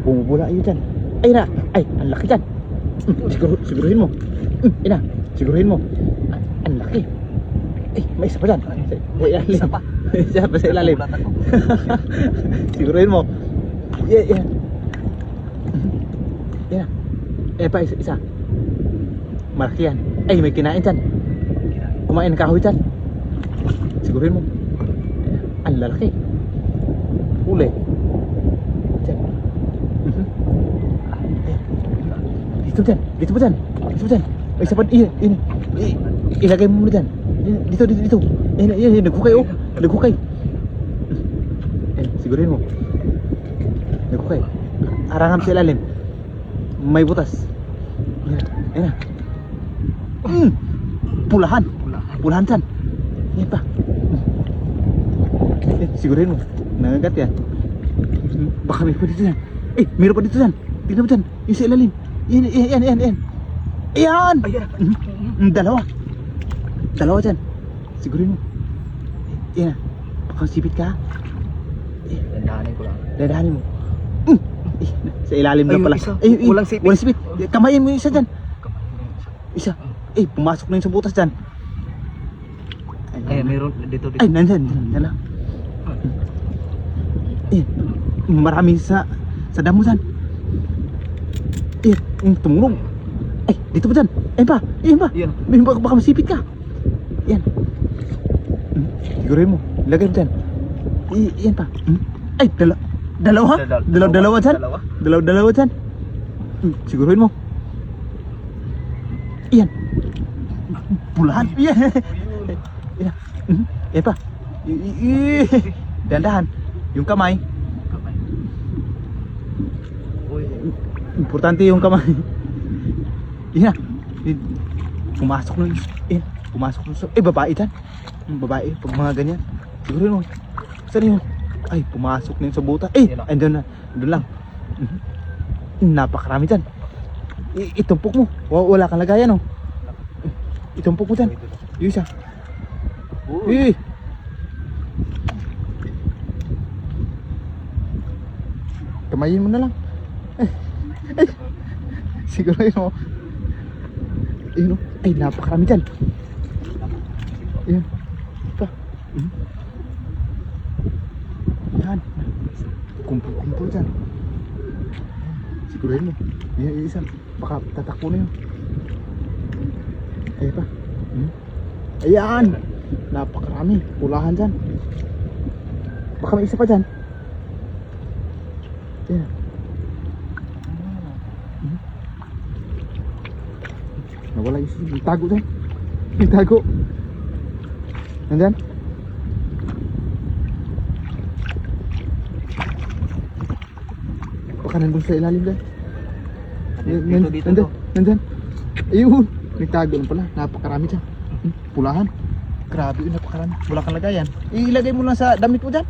Bumubula yun dyan. Ay na, ay, ang laki dyan. Siguruhin mo. Ay na, siguruhin mo. Ang laki. May isa pa dyan. Isa pa. Isa pa sa ilalim. Siguruhin mo. Yan. Yan na. Pa, isa. Malaki yan. May kinain dyan. Kumain ng kahoy dyan. Siguruhin mo. Ang lalaki. Huli. Dyan. Dito pa dyan. Ay, isa pa. Ilagay mo muna dyan. Dito. Yan. Nagkukay, oh. Nagkukay. Siguruhin mo. Nagkukay. Harangan sa ilalim. May butas. Yan na. Pulahan dyan. Yan pa. Siguruhin mo. Nangagat yan. Baka may pa dito dyan. Meron pa dito dyan. Tignan mo dyan. Yung sa ilalim. Yan. Ayan. Dalawa dyan. Sigurin mo. Yan. Baka sipit ka. Dadahanin mo. Sa ilalim na pala. Walang sipit. Kamayin mo yung isa dyan. Isa. Pumasok na yung sa butas dyan. Meron dito. Nandyan lang. Marami sa damo dyan. Tumulong. Dito pa dyan. Ayan pa. Baka masipit ka. Yan. Sigurin mo. Lagay mo dyan. Yan pa. Dalawa dyan. Dalawa dyan. Sigurin mo. Yan. Pulahan. Yan pa. Dandahan. Yung kamay. Importante yung kamay. Yan. Pumasok na yun. Pumasok na yun. Babae dyan. Babae. Pag mga ganyan. Siguro yun. Saan yun? Pumasok na yun sa buta. Andun na. Andun lang. Napakarami dyan. Itumpok mo. Wala kang lagayan, oh. Itumpok mo dyan. Yung isa. Kamayin mo na lang. Siguro yun, oh. Napakarami dyan. Ayan. Pa. Yan. Kumpul dyan. Siguro yun, oh. Yung isa. Baka tatakbo na yun. Ayan pa. Ayan. Napakarami. Pulahan dyan. Baka may isa pa dyan. Ayan. Nawala yung tago dyan. Yung tago. Nandyan. Baka nandun sa ilalim dyan. Nandyan. Ayun. Nagtago lang pala. Napakarami dyan. Pulahan. Grabe yun, napakarami. Wala kang lagayan. Ilagay mo lang sa damit mo dyan.